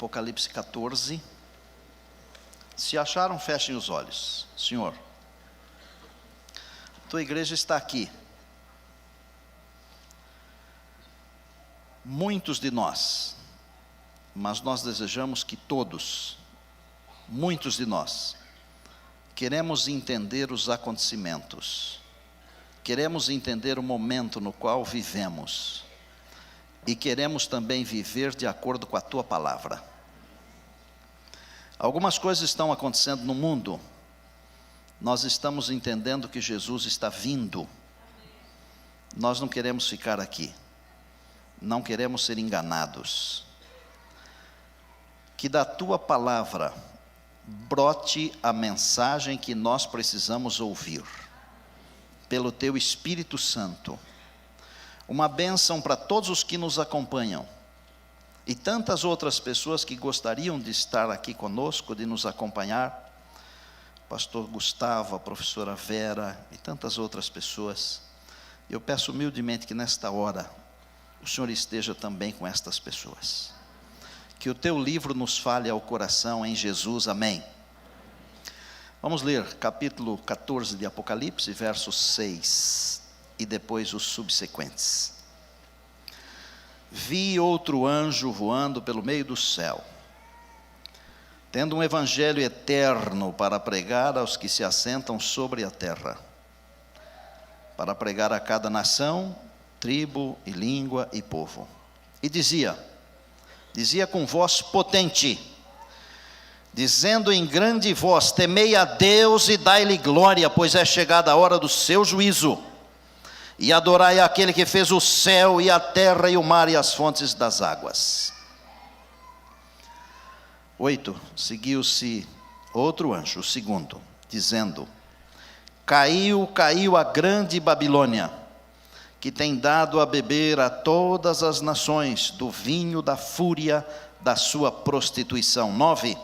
Apocalipse 14. Se acharam, fechem os olhos. Senhor, tua igreja está aqui. Muitos de nós, mas nós desejamos que todos, muitos de nós, queremos entender os acontecimentos, queremos entender o momento no qual vivemos, e queremos também viver de acordo com a tua palavra. Algumas coisas estão acontecendo no mundo, nós estamos entendendo que Jesus está vindo, nós não queremos ficar aqui, não queremos ser enganados. Que da tua palavra brote a mensagem que nós precisamos ouvir, pelo teu Espírito Santo. Uma bênção para todos os que nos acompanham, e tantas outras pessoas que gostariam de estar aqui conosco, de nos acompanhar. Pastor Gustavo, a professora Vera e tantas outras pessoas. Eu peço humildemente que nesta hora o Senhor esteja também com estas pessoas. Que o teu livro nos fale ao coração em Jesus, amém. Vamos ler capítulo 14 de Apocalipse, versos 6 e depois os subsequentes. Vi outro anjo voando pelo meio do céu, tendo um evangelho eterno para pregar aos que se assentam sobre a terra, para pregar a cada nação, tribo e língua e povo. E dizia com voz potente, dizendo em grande voz: temei a Deus e dai-lhe glória, pois é chegada a hora do seu juízo. E adorai aquele que fez o céu e a terra e o mar e as fontes das águas. 8. Seguiu-se outro anjo, o segundo, dizendo: caiu a grande Babilônia, que tem dado a beber a todas as nações do vinho da fúria da sua prostituição. 9.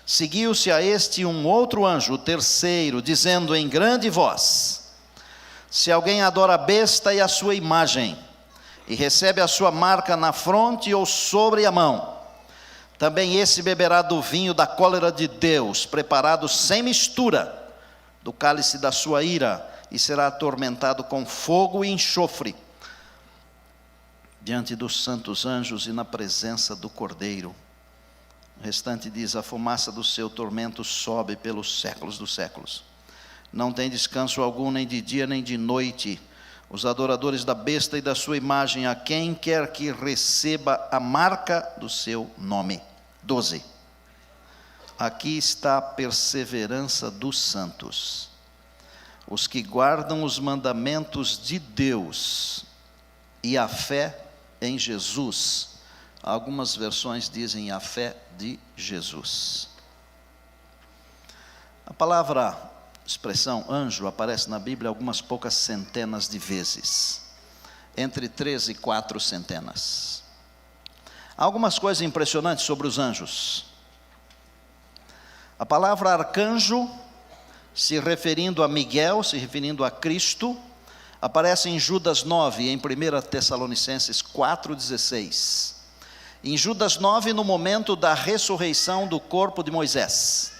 Seguiu-se a este um outro anjo, o terceiro, dizendo em grande voz: se alguém adora a besta e a sua imagem, e recebe a sua marca na fronte ou sobre a mão, também esse beberá do vinho da cólera de Deus, preparado sem mistura, do cálice da sua ira, e será atormentado com fogo e enxofre, diante dos santos anjos e na presença do Cordeiro. O restante diz: a fumaça do seu tormento sobe pelos séculos dos séculos. Não tem descanso algum, nem de dia nem de noite, os adoradores da besta e da sua imagem, a quem quer que receba a marca do seu nome. 12. Aqui está a perseverança dos santos, os que guardam os mandamentos de Deus e a fé em Jesus. Algumas versões dizem a fé de Jesus. A palavra, expressão anjo, aparece na Bíblia algumas poucas centenas de vezes, entre 3 e 4 centenas. Há algumas coisas impressionantes sobre os anjos. A palavra arcanjo, se referindo a Miguel, se referindo a Cristo, aparece em Judas 9, em 1 Tessalonicenses 4,16. Em Judas 9, no momento da ressurreição do corpo de Moisés.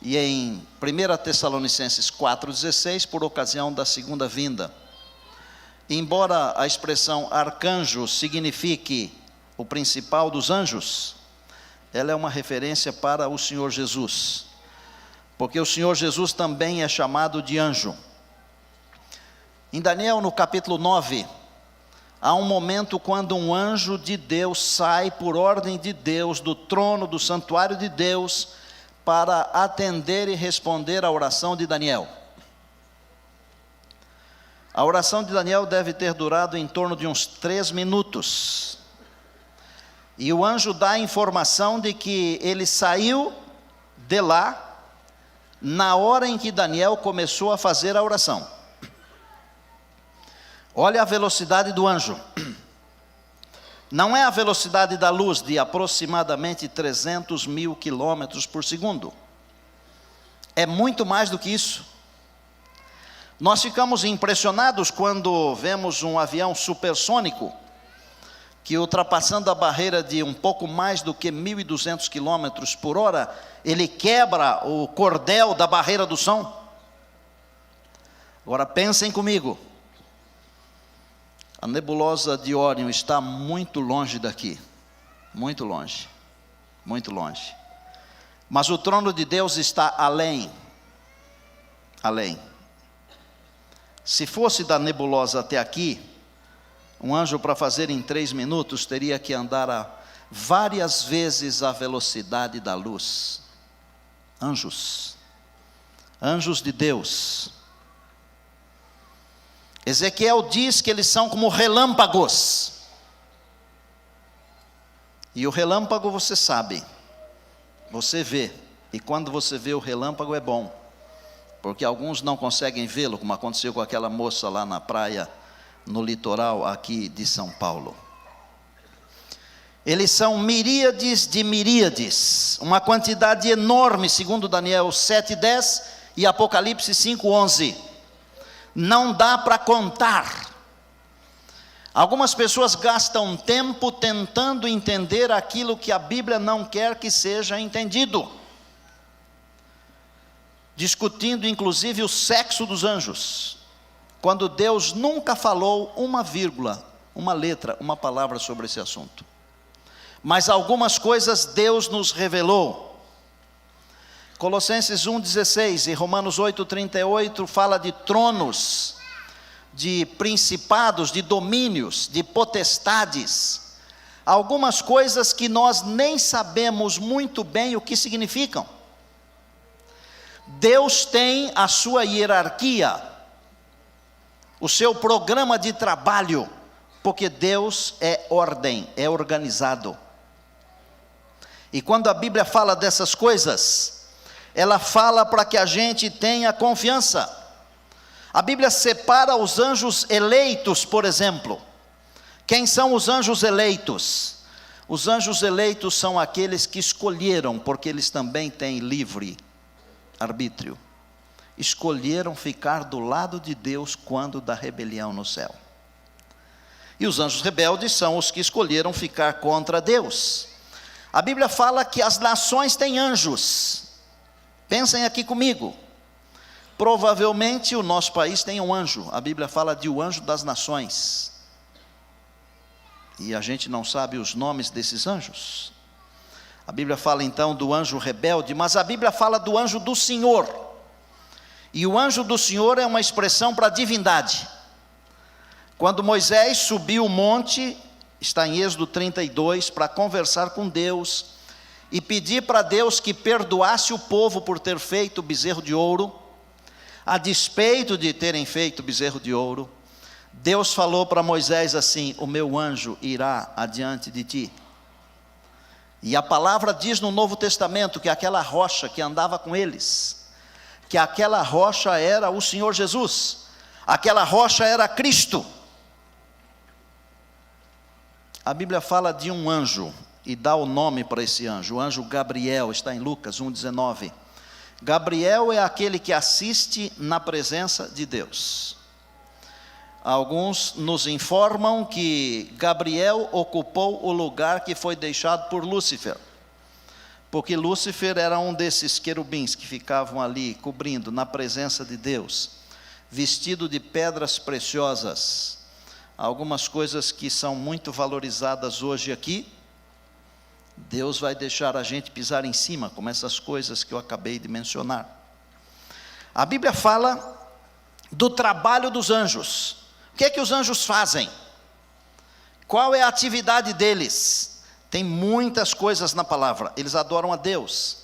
E em 1 Tessalonicenses 4,16, por ocasião da segunda vinda. Embora a expressão arcanjo signifique o principal dos anjos, ela é uma referência para o Senhor Jesus, porque o Senhor Jesus também é chamado de anjo. Em Daniel, no capítulo 9, há um momento quando um anjo de Deus sai por ordem de Deus do trono do santuário de Deus para atender e responder à oração de Daniel. A oração de Daniel deve ter durado em torno de uns 3 minutos. E o anjo dá a informação de que ele saiu de lá na hora em que Daniel começou a fazer a oração. Olha a velocidade do anjo. Não é a velocidade da luz, de aproximadamente 300 mil quilômetros por segundo. É muito mais do que isso. Nós ficamos impressionados quando vemos um avião supersônico, que ultrapassando a barreira de um pouco mais do que 1.200 quilômetros por hora, ele quebra o cordel da barreira do som. Agora pensem comigo, a nebulosa de Órion está muito longe daqui, muito longe, muito longe. Mas o trono de Deus está além, além. Se fosse da nebulosa até aqui, um anjo para fazer em 3 minutos teria que andar a várias vezes a velocidade da luz. Anjos, anjos de Deus. Ezequiel diz que eles são como relâmpagos. E o relâmpago você sabe, você vê. E quando você vê o relâmpago é bom, porque alguns não conseguem vê-lo, como aconteceu com aquela moça lá na praia, no litoral aqui de São Paulo. Eles são miríades de miríades, uma quantidade enorme, segundo Daniel 7:10 e Apocalipse 5:11. Não dá para contar. Algumas pessoas gastam tempo tentando entender aquilo que a Bíblia não quer que seja entendido, discutindo inclusive o sexo dos anjos, quando Deus nunca falou uma vírgula, uma letra, uma palavra sobre esse assunto. Mas algumas coisas Deus nos revelou. Colossenses 1:16 e Romanos 8:38 fala de tronos, de principados, de domínios, de potestades. Algumas coisas que nós nem sabemos muito bem o que significam. Deus tem a sua hierarquia, o seu programa de trabalho, porque Deus é ordem, é organizado. E quando a Bíblia fala dessas coisas, ela fala para que a gente tenha confiança. A Bíblia separa os anjos eleitos, por exemplo. Quem são os anjos eleitos? Os anjos eleitos são aqueles que escolheram, porque eles também têm livre arbítrio. Escolheram ficar do lado de Deus quando da rebelião no céu. E os anjos rebeldes são os que escolheram ficar contra Deus. A Bíblia fala que as nações têm anjos. Pensem aqui comigo. Provavelmente o nosso país tem um anjo. A Bíblia fala de o anjo das nações. E a gente não sabe os nomes desses anjos. A Bíblia fala então do anjo rebelde, mas a Bíblia fala do anjo do Senhor. E o anjo do Senhor é uma expressão para a divindade. Quando Moisés subiu o monte, está em Êxodo 32, para conversar com Deus e pedir para Deus que perdoasse o povo por ter feito o bezerro de ouro, a despeito de terem feito o bezerro de ouro, Deus falou para Moisés assim: o meu anjo irá adiante de ti. E a palavra diz no Novo Testamento que aquela rocha que andava com eles, que aquela rocha era o Senhor Jesus, aquela rocha era Cristo. A Bíblia fala de um anjo e dá o nome para esse anjo, o anjo Gabriel, está em Lucas 1:19. Gabriel é aquele que assiste na presença de Deus. Alguns nos informam que Gabriel ocupou o lugar que foi deixado por Lúcifer, porque Lúcifer era um desses querubins que ficavam ali cobrindo na presença de Deus, vestido de pedras preciosas. Algumas coisas que são muito valorizadas hoje aqui, Deus vai deixar a gente pisar em cima, como essas coisas que eu acabei de mencionar. A Bíblia fala do trabalho dos anjos. O que é que os anjos fazem? Qual é a atividade deles? Tem muitas coisas na palavra. Eles adoram a Deus,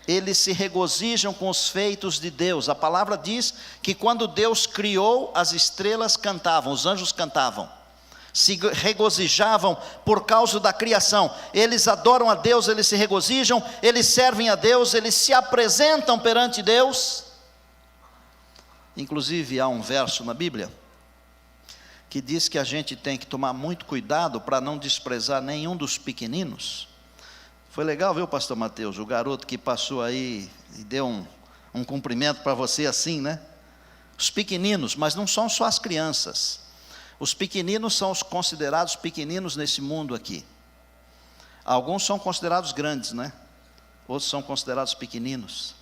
eles se regozijam com os feitos de Deus. A palavra diz que quando Deus criou, as estrelas cantavam, os anjos cantavam, se regozijavam por causa da criação. Eles adoram a Deus, eles se regozijam, eles servem a Deus, eles se apresentam perante Deus. Inclusive há um verso na Bíblia que diz que a gente tem que tomar muito cuidado para não desprezar nenhum dos pequeninos. Foi legal ver o pastor Mateus, o garoto que passou aí e deu um cumprimento para você assim, né? Os pequeninos, mas não são só as crianças. Os pequeninos são os considerados pequeninos nesse mundo aqui. Alguns são considerados grandes, né? Outros são considerados pequeninos.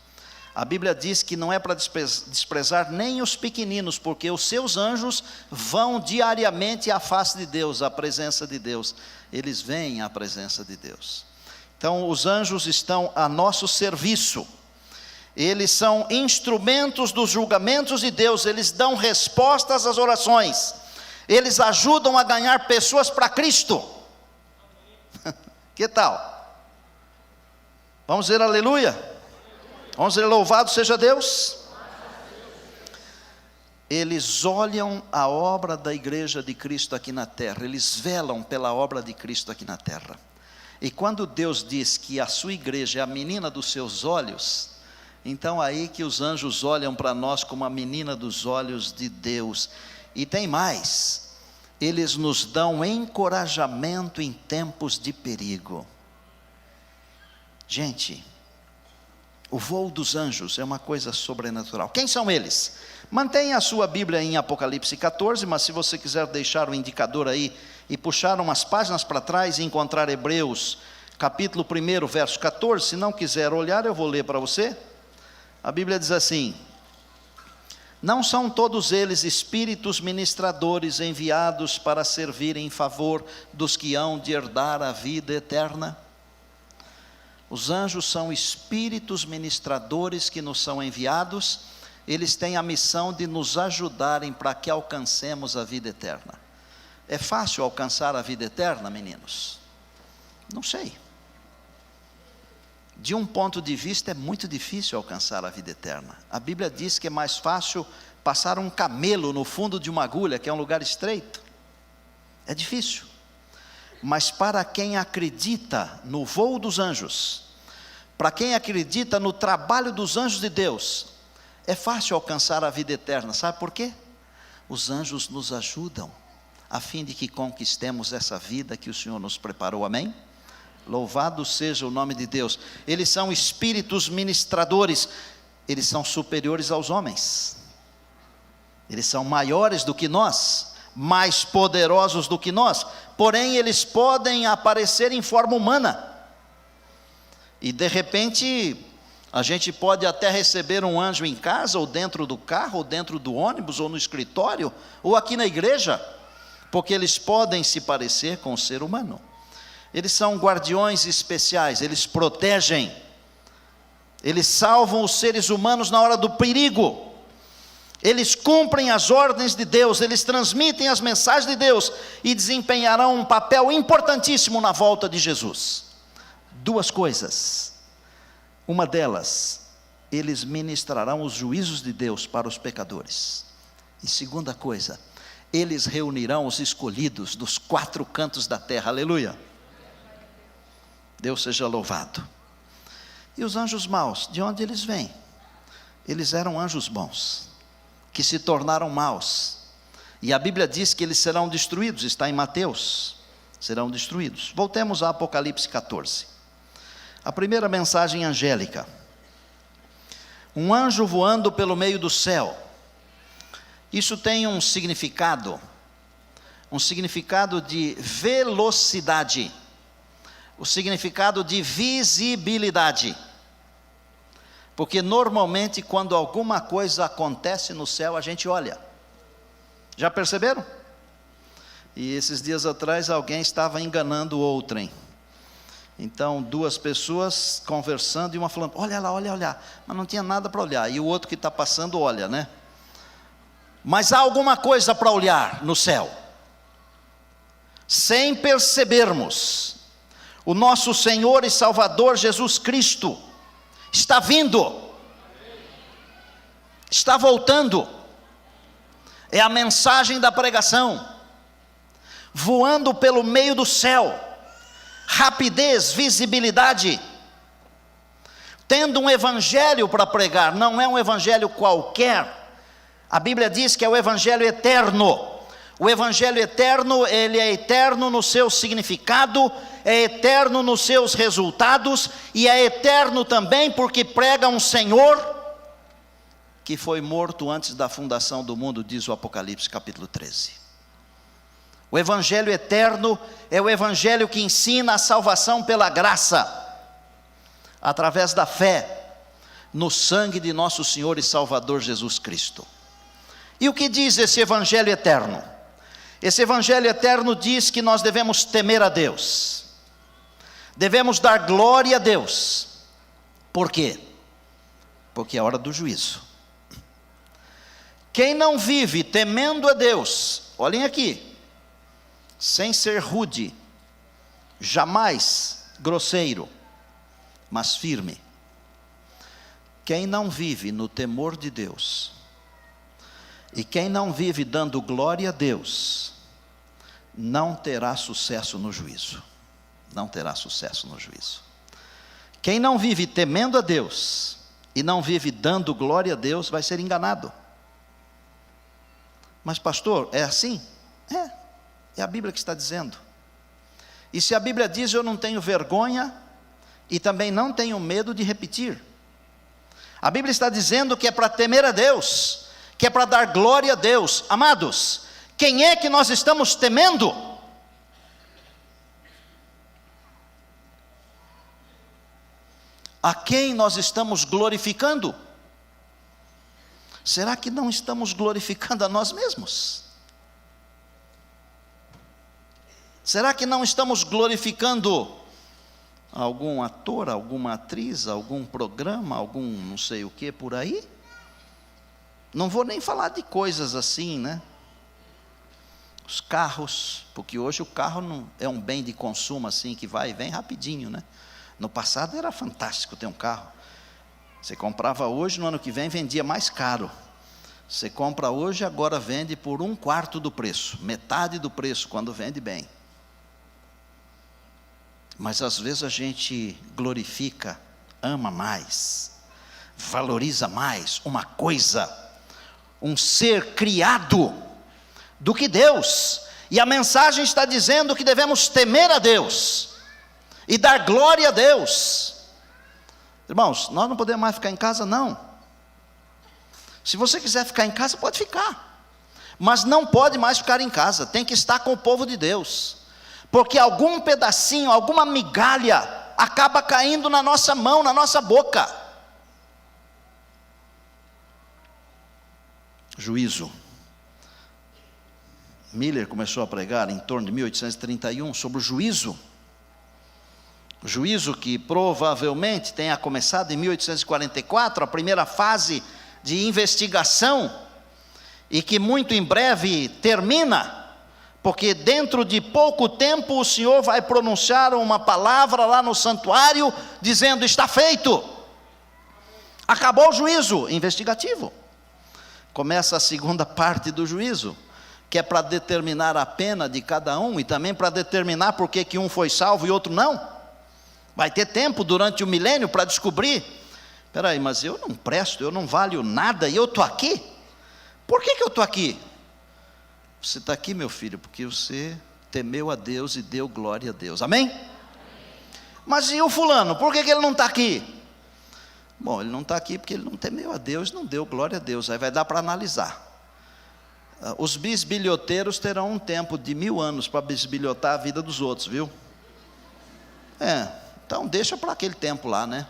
A Bíblia diz que não é para desprezar nem os pequeninos, porque os seus anjos vão diariamente à face de Deus, à presença de Deus. Eles vêm à presença de Deus. Então, os anjos estão a nosso serviço. Eles são instrumentos dos julgamentos de Deus. Eles dão respostas às orações. Eles ajudam a ganhar pessoas para Cristo. Que tal? Vamos dizer aleluia? Vamos dizer louvado seja Deus? Eles olham a obra da igreja de Cristo aqui na terra. Eles velam pela obra de Cristo aqui na terra. E quando Deus diz que a sua igreja é a menina dos seus olhos, então aí que os anjos olham para nós como a menina dos olhos de Deus. E tem mais, eles nos dão encorajamento em tempos de perigo. Gente, o voo dos anjos é uma coisa sobrenatural. Quem são eles? Mantenha a sua Bíblia em Apocalipse 14, mas se você quiser deixar o indicador aí e puxar umas páginas para trás e encontrar Hebreus, capítulo 1, verso 14, se não quiser olhar, eu vou ler para você. A Bíblia diz assim: não são todos eles espíritos ministradores enviados para servir em favor dos que hão de herdar a vida eterna? Os anjos são espíritos ministradores que nos são enviados. Eles têm a missão de nos ajudarem para que alcancemos a vida eterna. É fácil alcançar a vida eterna, meninos? Não sei. De um ponto de vista é muito difícil alcançar a vida eterna. A Bíblia diz que é mais fácil passar um camelo no fundo de uma agulha, que é um lugar estreito. É difícil. Mas para quem acredita no voo dos anjos, para quem acredita no trabalho dos anjos de Deus, é fácil alcançar a vida eterna. Sabe por quê? Os anjos nos ajudam, a fim de que conquistemos essa vida que o Senhor nos preparou, amém? Louvado seja o nome de Deus. Eles são espíritos ministradores, eles são superiores aos homens, eles são maiores do que nós, mais poderosos do que nós, porém eles podem aparecer em forma humana, e de repente a gente pode até receber um anjo em casa, ou dentro do carro, ou dentro do ônibus, ou no escritório, ou aqui na igreja, porque eles podem se parecer com o ser humano. Eles são guardiões especiais, eles protegem, eles salvam os seres humanos na hora do perigo. Eles cumprem as ordens de Deus, eles transmitem as mensagens de Deus e desempenharão um papel importantíssimo na volta de Jesus. Duas coisas. Uma delas, eles ministrarão os juízos de Deus para os pecadores. E segunda coisa, eles reunirão os escolhidos dos 4 cantos da terra. Aleluia. Deus seja louvado. E os anjos maus, de onde eles vêm? Eles eram anjos bons, que se tornaram maus, e a Bíblia diz que eles serão destruídos, está em Mateus, serão destruídos. Voltemos a Apocalipse 14, a primeira mensagem angélica. Um anjo voando pelo meio do céu. Isso tem um significado de velocidade, o significado de visibilidade. Porque normalmente quando alguma coisa acontece no céu, a gente olha. Já perceberam? E esses dias atrás alguém estava enganando outrem. Então 2 pessoas conversando e uma falando, olha lá, olha, mas não tinha nada para olhar. E o outro que está passando olha, né? Mas há alguma coisa para olhar no céu. Sem percebermos, o nosso Senhor e Salvador Jesus Cristo está vindo, está voltando. É a mensagem da pregação, voando pelo meio do céu, rapidez, visibilidade, tendo um evangelho para pregar. Não é um evangelho qualquer, a Bíblia diz que é o evangelho eterno. O evangelho eterno, ele é eterno no seu significado, é eterno nos seus resultados, e é eterno também porque prega um Senhor que foi morto antes da fundação do mundo, diz o Apocalipse capítulo 13. O evangelho eterno é o evangelho que ensina a salvação pela graça, através da fé no sangue de nosso Senhor e Salvador Jesus Cristo. E o que diz esse evangelho eterno? Esse evangelho eterno diz que nós devemos temer a Deus, devemos dar glória a Deus. Por quê? Porque é a hora do juízo. Quem não vive temendo a Deus, olhem aqui, sem ser rude, jamais grosseiro, mas firme. Quem não vive no temor de Deus, e quem não vive dando glória a Deus, não terá sucesso no juízo. Não terá sucesso no juízo. Quem não vive temendo a Deus, e não vive dando glória a Deus, vai ser enganado. Mas pastor, é assim? É a Bíblia que está dizendo. E se a Bíblia diz, eu não tenho vergonha, e também não tenho medo de repetir. A Bíblia está dizendo que é para temer a Deus, que é para dar glória a Deus. Amados, quem é que nós estamos temendo? A quem nós estamos glorificando? Será que não estamos glorificando a nós mesmos? Será que não estamos glorificando algum ator, alguma atriz, algum programa, algum não sei o que por aí? Não vou nem falar de coisas assim, né? Os carros, porque hoje o carro não é um bem de consumo assim, que vai e vem rapidinho, né? No passado era fantástico ter um carro. Você comprava hoje, no ano que vem vendia mais caro. Você compra hoje, agora vende por 1/4 do preço, metade do preço, quando vende bem. Mas às vezes a gente glorifica, ama mais, valoriza mais uma coisa, um ser criado, do que Deus. E a mensagem está dizendo que devemos temer a Deus e dar glória a Deus. Irmãos, nós não podemos mais ficar em casa, não. Se você quiser ficar em casa, pode ficar, mas não pode mais ficar em casa, tem que estar com o povo de Deus, porque algum pedacinho, alguma migalha acaba caindo na nossa mão, na nossa boca. Juízo. Miller começou a pregar em torno de 1831 sobre o juízo. Juízo que provavelmente tenha começado em 1844, a primeira fase de investigação, e que muito em breve termina, porque dentro de pouco tempo o Senhor vai pronunciar uma palavra lá no santuário, dizendo: está feito, acabou o juízo investigativo. Começa a segunda parte do juízo, que é para determinar a pena de cada um, e também para determinar por que um foi salvo e outro não. Vai ter tempo durante o milênio para descobrir: espera aí, mas eu não presto, eu não valho nada, e eu estou aqui? Por que eu estou aqui? Você está aqui, meu filho, porque você temeu a Deus e deu glória a Deus, amém? Mas e o fulano, por que ele não está aqui? Bom, ele não está aqui porque ele não temeu a Deus, não deu glória a Deus. Aí vai dar para analisar. Os bisbilhoteiros terão um tempo de 1000 anos para bisbilhotar a vida dos outros, viu? Então deixa para aquele tempo lá, né?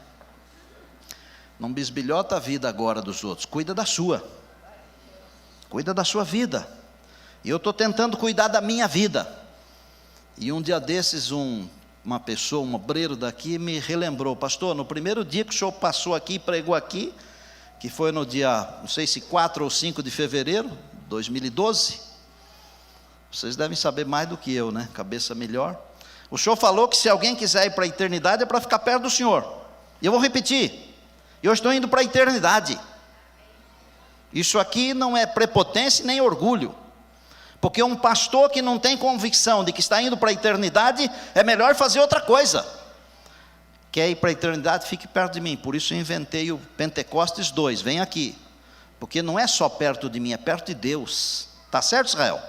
Não bisbilhota a vida agora dos outros, cuida da sua. Cuida da sua vida. E eu estou tentando cuidar da minha vida. E um dia desses, uma pessoa, um obreiro daqui, me relembrou: pastor, no primeiro dia que o senhor passou aqui e pregou aqui, que foi no dia, não sei se 4 ou 5 de fevereiro de 2012, vocês devem saber mais do que eu, né? Cabeça melhor. O senhor falou que se alguém quiser ir para a eternidade é para ficar perto do senhor. E eu vou repetir: eu estou indo para a eternidade. Isso aqui não é prepotência nem orgulho, porque um pastor que não tem convicção de que está indo para a eternidade, é melhor fazer outra coisa. Quer ir para a eternidade? Fique perto de mim. Por isso eu inventei o Pentecostes 2, vem aqui, porque não é só perto de mim, é perto de Deus. Está certo, Israel?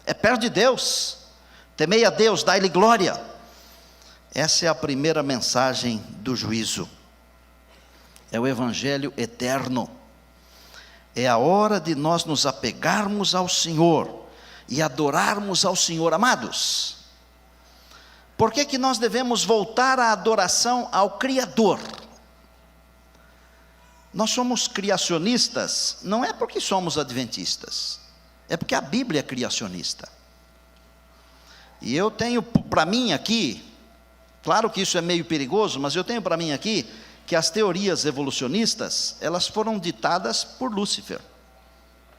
É perto de Deus. Temei a Deus, dai-lhe glória. Essa é a primeira mensagem do juízo. É o evangelho eterno. É a hora de nós nos apegarmos ao Senhor e adorarmos ao Senhor. Amados, por que nós devemos voltar à adoração ao Criador? Nós somos criacionistas, não é porque somos adventistas, é porque a Bíblia é criacionista. E eu tenho para mim aqui, claro que isso é meio perigoso, mas eu tenho para mim aqui, que as teorias evolucionistas, elas foram ditadas por Lúcifer,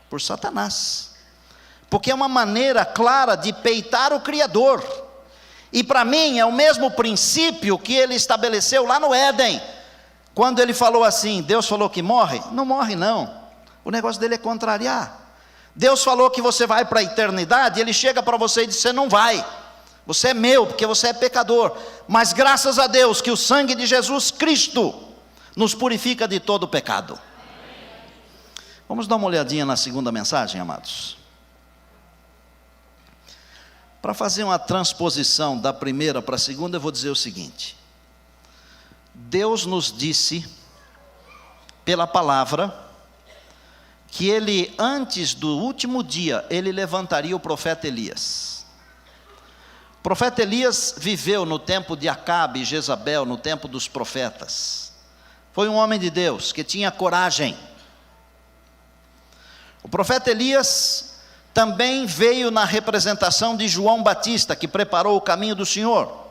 por Satanás, porque é uma maneira clara de peitar o Criador. E para mim é o mesmo princípio que ele estabeleceu lá no Éden, quando ele falou assim, Deus falou que morre? Não morre não, o negócio dele é contrariar. Deus falou que você vai para a eternidade, ele chega para você e diz, você não vai, você é meu, porque você é pecador, mas graças a Deus que o sangue de Jesus Cristo nos purifica de todo o pecado. Vamos dar uma olhadinha na segunda mensagem, amados. Para fazer uma transposição da primeira para a segunda, eu vou dizer o seguinte: Deus nos disse, pela palavra, que ele, antes do último dia, ele levantaria o profeta Elias. O profeta Elias viveu no tempo de Acabe e Jezabel, no tempo dos profetas. Foi um homem de Deus, que tinha coragem. O profeta Elias também veio na representação de João Batista, que preparou o caminho do Senhor.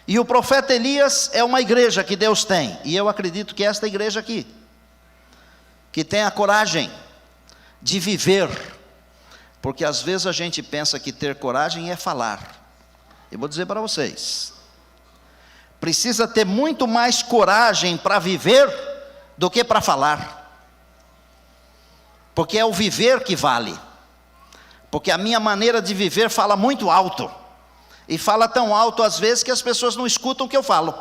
E o profeta Elias é uma igreja que Deus tem, e eu acredito que é esta igreja aqui, que tem a coragem de viver, porque às vezes a gente pensa que ter coragem é falar. Eu vou dizer para vocês, precisa ter muito mais coragem para viver do que para falar, porque é o viver que vale. Porque a minha maneira de viver fala muito alto, e fala tão alto às vezes que as pessoas não escutam o que eu falo,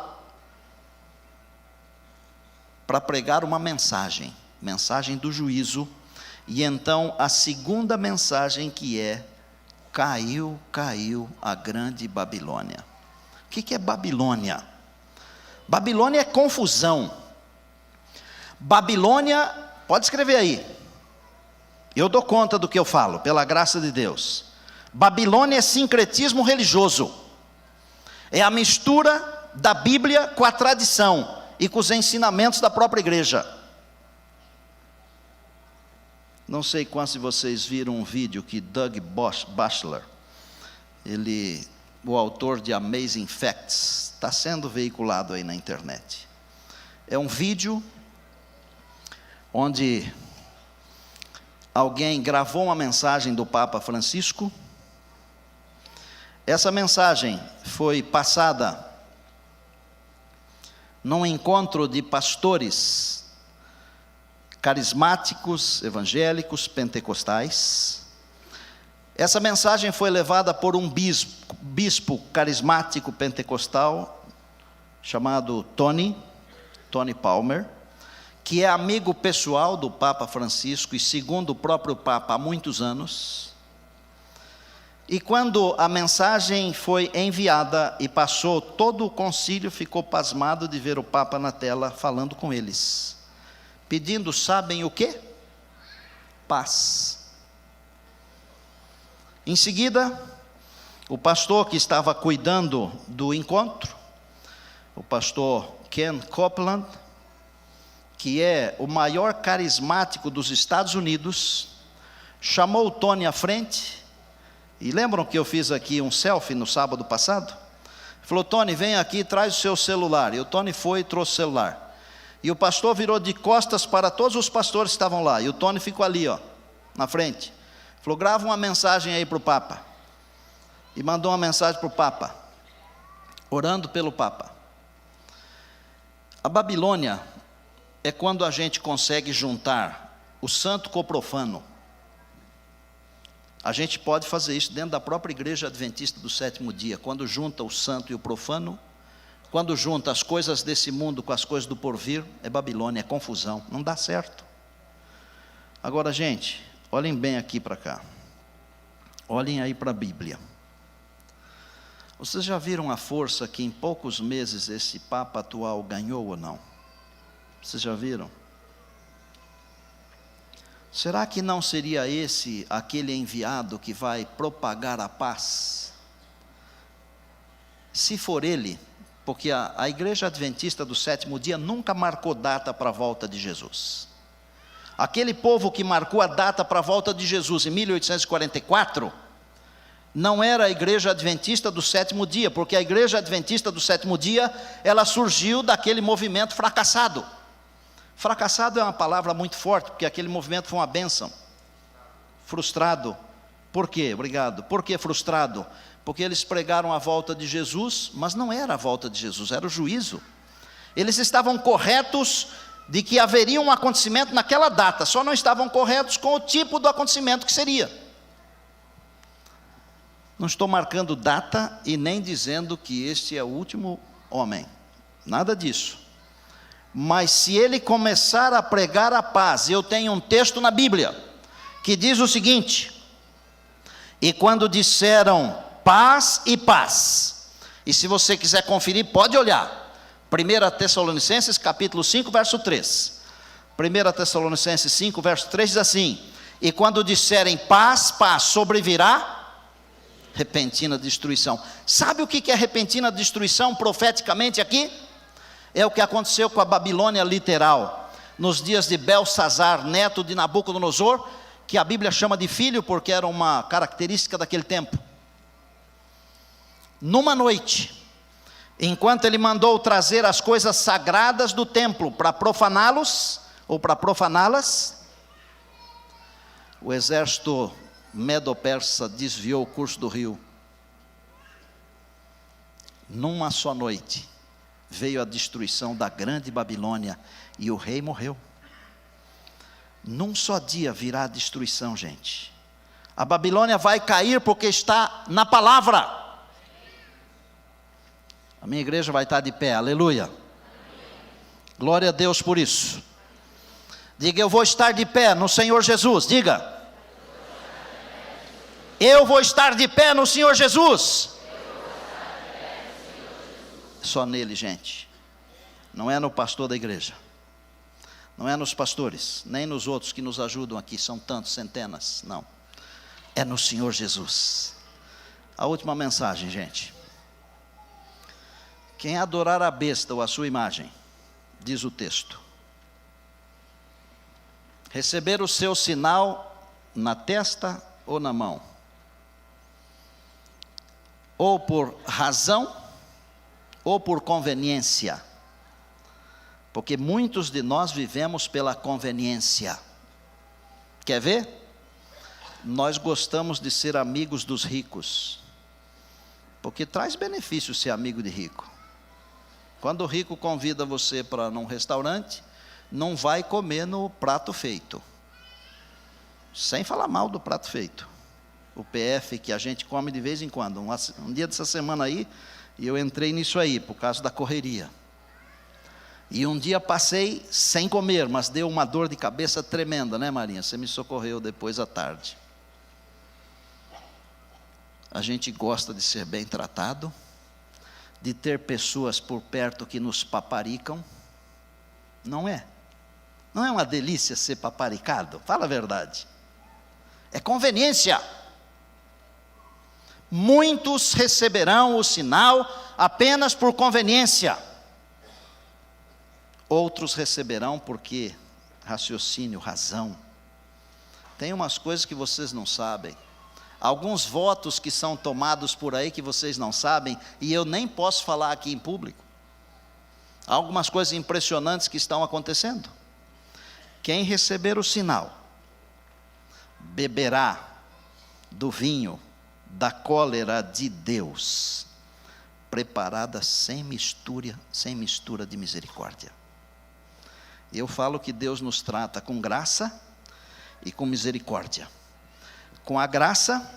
para pregar uma mensagem do juízo. E então a segunda mensagem, que é: caiu a grande Babilônia. O que é Babilônia? Babilônia é confusão. Babilônia, pode escrever aí, eu dou conta do que eu falo, pela graça de Deus. Babilônia é sincretismo religioso, é a mistura da Bíblia com a tradição e com os ensinamentos da própria igreja. Não sei quantos de vocês viram um vídeo que Doug Batchelor, o autor de Amazing Facts, está sendo veiculado aí na internet. É um vídeo onde alguém gravou uma mensagem do Papa Francisco. Essa mensagem foi passada num encontro de pastores carismáticos, evangélicos, pentecostais. Essa mensagem foi levada por um bispo carismático pentecostal, chamado Tony Palmer, que é amigo pessoal do Papa Francisco e, segundo o próprio Papa, há muitos anos. E quando a mensagem foi enviada e passou, todo o concílio ficou pasmado de ver o Papa na tela falando com eles, pedindo, sabem o quê? Paz. Em seguida, o pastor que estava cuidando do encontro, o pastor Ken Copeland, que é o maior carismático dos Estados Unidos, chamou o Tony à frente. E lembram que eu fiz aqui um selfie no sábado passado? Falou: Tony, vem aqui e traz o seu celular. E o Tony foi e trouxe o celular. E o pastor virou de costas para todos os pastores que estavam lá. E o Tony ficou ali, na frente. Falou: grava uma mensagem aí para o Papa. E mandou uma mensagem para o Papa, orando pelo Papa. A Babilônia é quando a gente consegue juntar o santo com o profano. A gente pode fazer isso dentro da própria igreja adventista do sétimo dia, quando junta o santo e o profano, quando junta as coisas desse mundo com as coisas do porvir, é Babilônia, é confusão, não dá certo. Agora, gente, olhem bem aqui para cá, olhem aí para a Bíblia. Vocês já viram a força que em poucos meses esse Papa atual ganhou ou não? Vocês já viram? Será que não seria esse aquele enviado que vai propagar a paz? Se for ele, porque a igreja adventista do sétimo dia nunca marcou data para a volta de Jesus. Aquele povo que marcou a data para a volta de Jesus em 1844, não era a igreja adventista do sétimo dia, porque a igreja adventista do sétimo dia, ela surgiu daquele movimento fracassado. Fracassado é uma palavra muito forte, porque aquele movimento foi uma bênção. Frustrado. Por quê? Obrigado. Por que frustrado? Porque eles pregaram a volta de Jesus, mas não era a volta de Jesus, era o juízo. Eles estavam corretos de que haveria um acontecimento naquela data, só não estavam corretos com o tipo do acontecimento que seria. Não estou marcando data e nem dizendo que este é o último homem, nada disso. Mas se ele começar a pregar a paz, eu tenho um texto na Bíblia, que diz o seguinte: e quando disseram paz e paz, e se você quiser conferir, pode olhar, 1 Tessalonicenses capítulo 5, verso 3, 1 Tessalonicenses 5, verso 3 diz assim: e quando disserem paz, paz, sobrevirá repentina destruição. Sabe o que é repentina destruição profeticamente aqui? É o que aconteceu com a Babilônia literal, nos dias de Belsazar, neto de Nabucodonosor, que a Bíblia chama de filho, porque era uma característica daquele tempo. Numa noite, enquanto ele mandou trazer as coisas sagradas do templo para profaná-los, ou para profaná-las, o exército medo-persa desviou o curso do rio. Numa só noite, veio a destruição da grande Babilônia, e o rei morreu. Num só dia virá a destruição, gente. A Babilônia vai cair porque está na palavra. A minha igreja vai estar de pé, aleluia. Glória a Deus por isso. Diga: eu vou estar de pé no Senhor Jesus. Diga: eu vou estar de pé no Senhor Jesus. Só nele, gente. Não é no pastor da igreja, não é nos pastores, nem nos outros que nos ajudam aqui, são tantos, centenas, não. É no Senhor Jesus. A última mensagem, gente. Quem adorar a besta ou a sua imagem, diz o texto, receber o seu sinal na testa ou na mão, ou por razão, ou por conveniência, porque muitos de nós vivemos pela conveniência. Quer ver? Nós gostamos de ser amigos dos ricos, porque traz benefício ser amigo de rico. Quando o rico convida você para um restaurante, não vai comer no prato feito, sem falar mal do prato feito. O PF que a gente come de vez em quando, um dia dessa semana aí, e eu entrei nisso aí, por causa da correria. E um dia passei sem comer, mas deu uma dor de cabeça tremenda, né, Marinha? Você me socorreu depois à tarde. A gente gosta de ser bem tratado, de ter pessoas por perto que nos paparicam. Não é? Não é uma delícia ser paparicado? Fala a verdade. É conveniência. Muitos receberão o sinal apenas por conveniência. Outros receberão porque raciocínio, razão. Tem umas coisas que vocês não sabem. Alguns votos que são tomados por aí que vocês não sabem, e eu nem posso falar aqui em público. Há algumas coisas impressionantes que estão acontecendo. Quem receber o sinal, beberá do vinho da cólera de Deus, preparada sem mistura de misericórdia. Eu falo que Deus nos trata com graça e com misericórdia. Com a graça,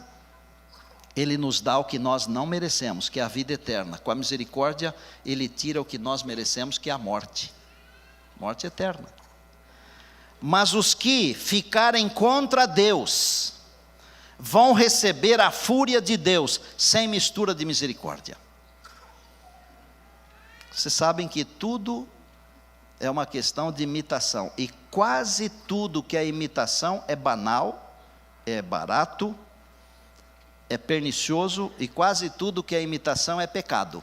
Ele nos dá o que nós não merecemos, que é a vida eterna. Com a misericórdia, Ele tira o que nós merecemos, que é a morte. Morte eterna. Mas os que ficarem contra Deus, vão receber a fúria de Deus, sem mistura de misericórdia. Vocês sabem que tudo é uma questão de imitação. E quase tudo que é imitação é banal, é barato, é pernicioso, e quase tudo que é imitação é pecado.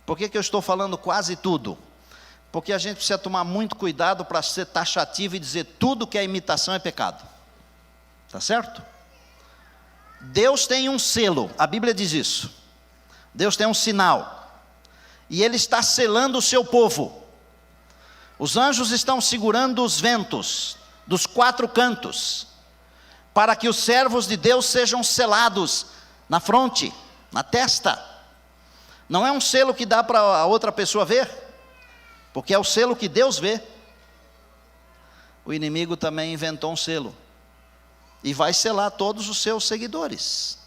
Por que eu estou falando quase tudo? Porque a gente precisa tomar muito cuidado para ser taxativo e dizer tudo que é imitação é pecado. Está certo? Deus tem um selo, a Bíblia diz isso. Deus tem um sinal, e Ele está selando o seu povo. Os anjos estão segurando os ventos dos 4 cantos, para que os servos de Deus sejam selados na fronte, na testa. Não é um selo que dá para a outra pessoa ver, porque é o selo que Deus vê. O inimigo também inventou um selo, e vai selar todos os seus seguidores.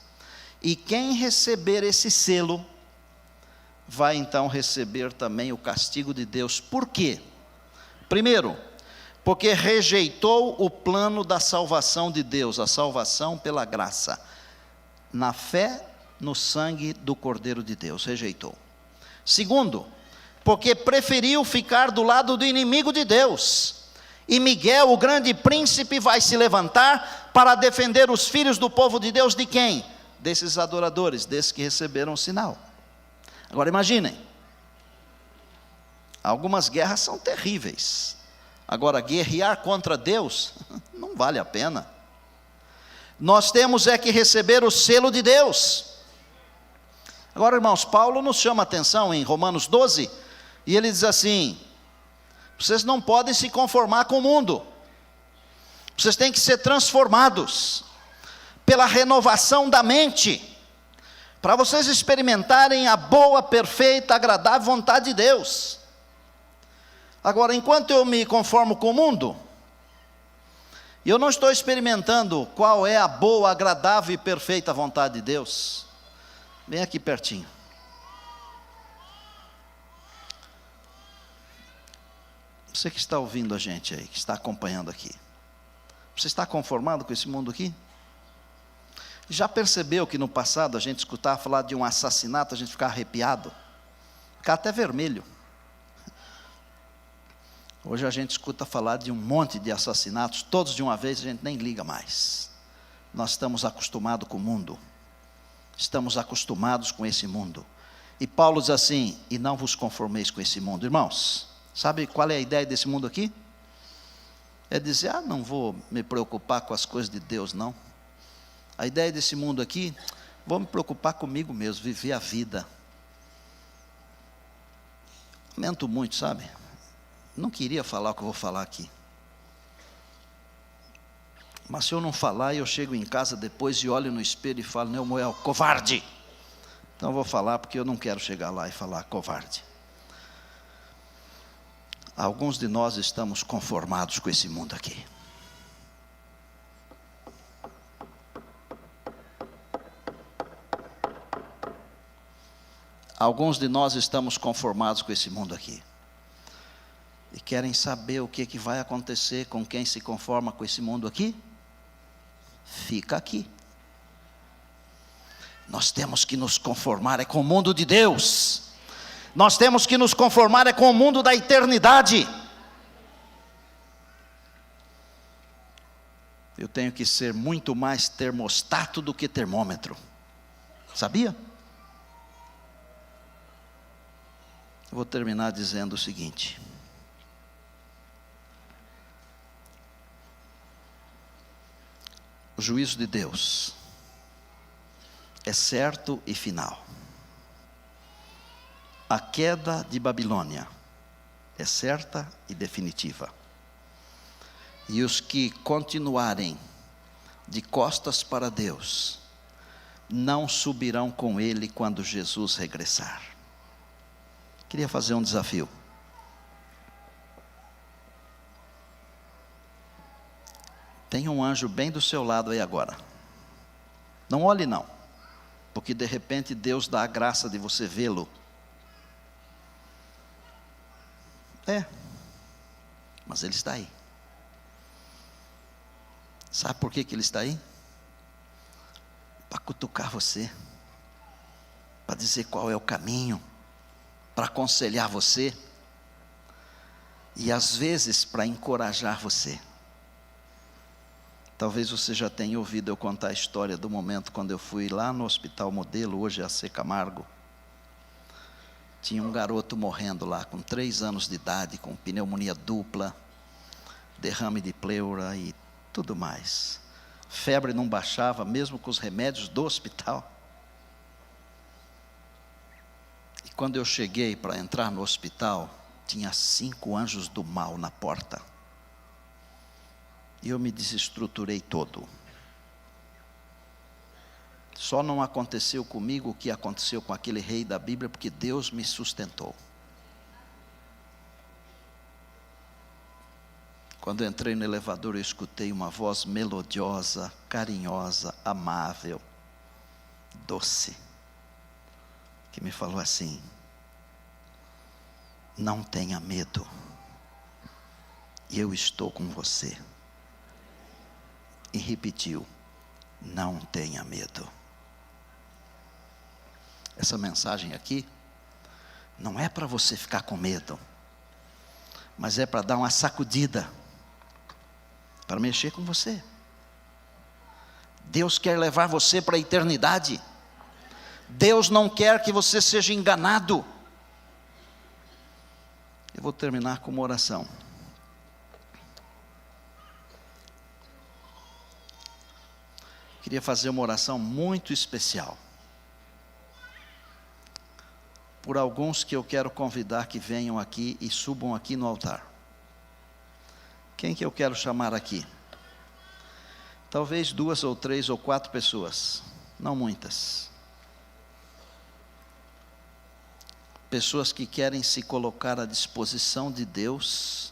E quem receber esse selo, vai então receber também o castigo de Deus. Por quê? Primeiro, porque rejeitou o plano da salvação de Deus, a salvação pela graça, na fé no sangue do Cordeiro de Deus, rejeitou. Segundo, porque preferiu ficar do lado do inimigo de Deus, e Miguel, o grande príncipe, vai se levantar para defender os filhos do povo de Deus. De quem? Desses adoradores, desses que receberam o sinal. Agora imaginem, algumas guerras são terríveis. Agora, guerrear contra Deus, não vale a pena. Nós temos é que receber o selo de Deus. Agora, irmãos, Paulo nos chama a atenção em Romanos 12, e ele diz assim: vocês não podem se conformar com o mundo, vocês têm que ser transformados pela renovação da mente, para vocês experimentarem a boa, perfeita, agradável vontade de Deus. Agora, enquanto eu me conformo com o mundo, eu não estou experimentando qual é a boa, agradável e perfeita vontade de Deus. Vem aqui pertinho. Você que está ouvindo a gente aí, que está acompanhando aqui, você está conformado com esse mundo aqui? Já percebeu que no passado a gente escutava falar de um assassinato, a gente ficava arrepiado, ficava até vermelho. Hoje a gente escuta falar de um monte de assassinatos, todos de uma vez, a gente nem liga mais. Nós estamos acostumados com o mundo, estamos acostumados com esse mundo. E Paulo diz assim: e não vos conformeis com esse mundo. Irmãos, sabe qual é a ideia desse mundo aqui? É dizer, não vou me preocupar com as coisas de Deus, não. A ideia desse mundo aqui, vou me preocupar comigo mesmo, viver a vida. Lamento muito, sabe? Não queria falar o que eu vou falar aqui. Mas se eu não falar, eu chego em casa depois e olho no espelho e falo: Neumoel, covarde. Então eu vou falar, porque eu não quero chegar lá e falar covarde. Alguns de nós estamos conformados com esse mundo aqui. Alguns de nós estamos conformados com esse mundo aqui. E querem saber o que vai acontecer com quem se conforma com esse mundo aqui? Fica aqui. Nós temos que nos conformar com o mundo de Deus. Nós temos que nos conformar com o mundo da eternidade. Eu tenho que ser muito mais termostato do que termômetro. Sabia? Eu vou terminar dizendo o seguinte: o juízo de Deus é certo e final. A queda de Babilônia é certa e definitiva. E os que continuarem de costas para Deus não subirão com Ele quando Jesus regressar. Queria fazer um desafio. Tem um anjo bem do seu lado aí agora. Não olhe não, porque de repente Deus dá a graça de você vê-lo. Mas ele está aí. Sabe por que ele está aí? Para cutucar você, para dizer qual é o caminho, para aconselhar você. E às vezes, para encorajar você, talvez você já tenha ouvido eu contar a história do momento quando eu fui lá no Hospital Modelo, hoje é AC Camargo. Tinha um garoto morrendo lá, com 3 anos de idade, com pneumonia dupla, derrame de pleura e tudo mais. Febre não baixava, mesmo com os remédios do hospital. E quando eu cheguei para entrar no hospital, tinha 5 anjos do mal na porta. E eu me desestruturei todo. Só não aconteceu comigo o que aconteceu com aquele rei da Bíblia, porque Deus me sustentou. Quando eu entrei no elevador, eu escutei uma voz melodiosa, carinhosa, amável, doce, que me falou assim: não tenha medo, eu estou com você. E repetiu: não tenha medo. Essa mensagem aqui não é para você ficar com medo, mas é para dar uma sacudida, para mexer com você. Deus quer levar você para a eternidade. Deus não quer que você seja enganado. Eu vou terminar com uma oração. Queria fazer uma oração muito especial por alguns que eu quero convidar que venham aqui e subam aqui no altar. Quem que eu quero chamar aqui? Talvez 2 ou 3 ou 4 pessoas, não muitas. Pessoas que querem se colocar à disposição de Deus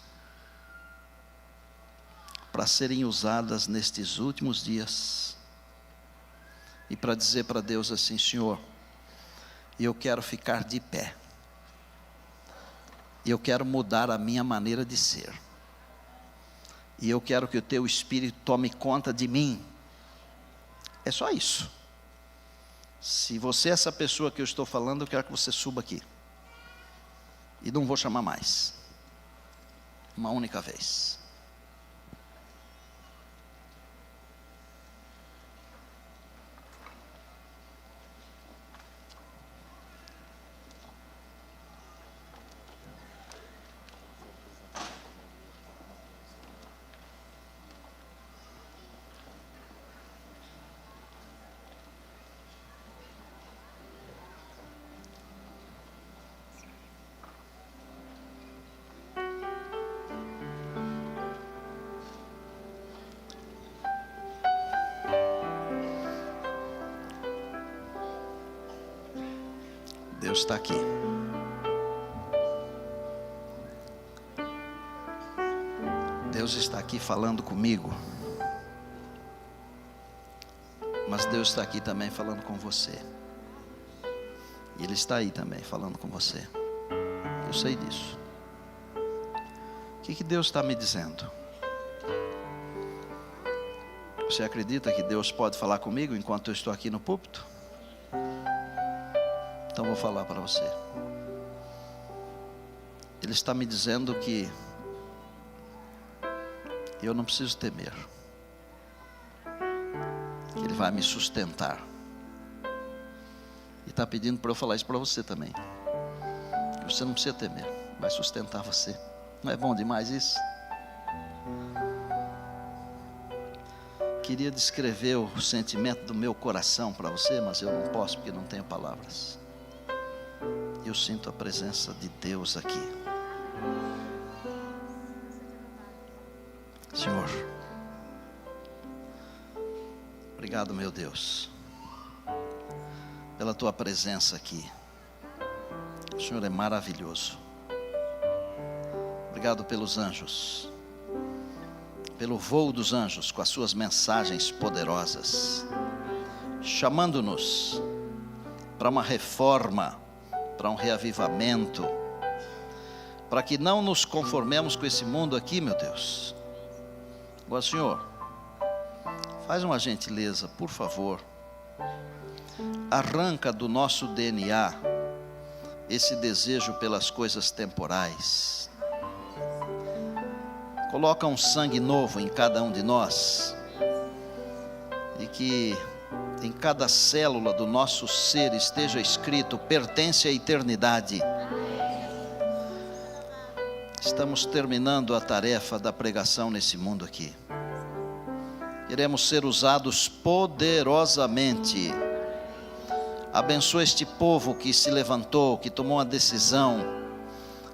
para serem usadas nestes últimos dias e para dizer para Deus assim: Senhor, eu quero ficar de pé, eu quero mudar a minha maneira de ser, e eu quero que o Teu Espírito tome conta de mim. É só isso. Se você é essa pessoa que eu estou falando, eu quero que você suba aqui, e não vou chamar mais, uma única vez. Deus está aqui. Deus está aqui falando comigo. Mas Deus está aqui também falando com você. E Ele está aí também falando com você. Eu sei disso. O que Deus está me dizendo? Você acredita que Deus pode falar comigo enquanto eu estou aqui no púlpito? Então vou falar para você. Ele está me dizendo que eu não preciso temer, que Ele vai me sustentar. E está pedindo para eu falar isso para você também, que você não precisa temer, vai sustentar você. Não é bom demais isso? Queria descrever o sentimento do meu coração para você, mas eu não posso porque não tenho palavras. Eu sinto a presença de Deus aqui. Senhor, obrigado, meu Deus, pela Tua presença aqui. O Senhor é maravilhoso. Obrigado pelos anjos, pelo voo dos anjos com as suas mensagens poderosas, chamando-nos para uma reforma, para um reavivamento, para que não nos conformemos com esse mundo aqui, meu Deus. Agora, Senhor, faz uma gentileza, por favor, arranca do nosso DNA esse desejo pelas coisas temporais, Coloca um sangue novo em cada um de nós, e que em cada célula do nosso ser esteja escrito: pertence à eternidade. Estamos terminando a tarefa da pregação nesse mundo aqui. Queremos ser usados poderosamente. Abençoa este povo que se levantou, que tomou uma decisão.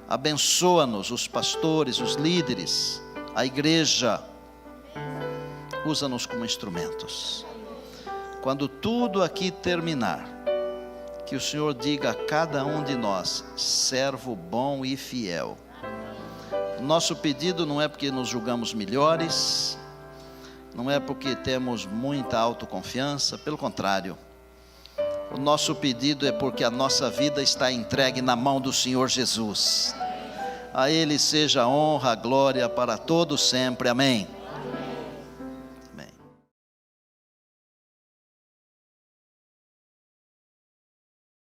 Abençoa-nos, os pastores, os líderes, a igreja. Usa-nos como instrumentos. Quando tudo aqui terminar, que o Senhor diga a cada um de nós: servo bom e fiel. Nosso pedido não é porque nos julgamos melhores, não é porque temos muita autoconfiança, pelo contrário. O nosso pedido é porque a nossa vida está entregue na mão do Senhor Jesus. A Ele seja a honra, a glória para todos sempre. Amém.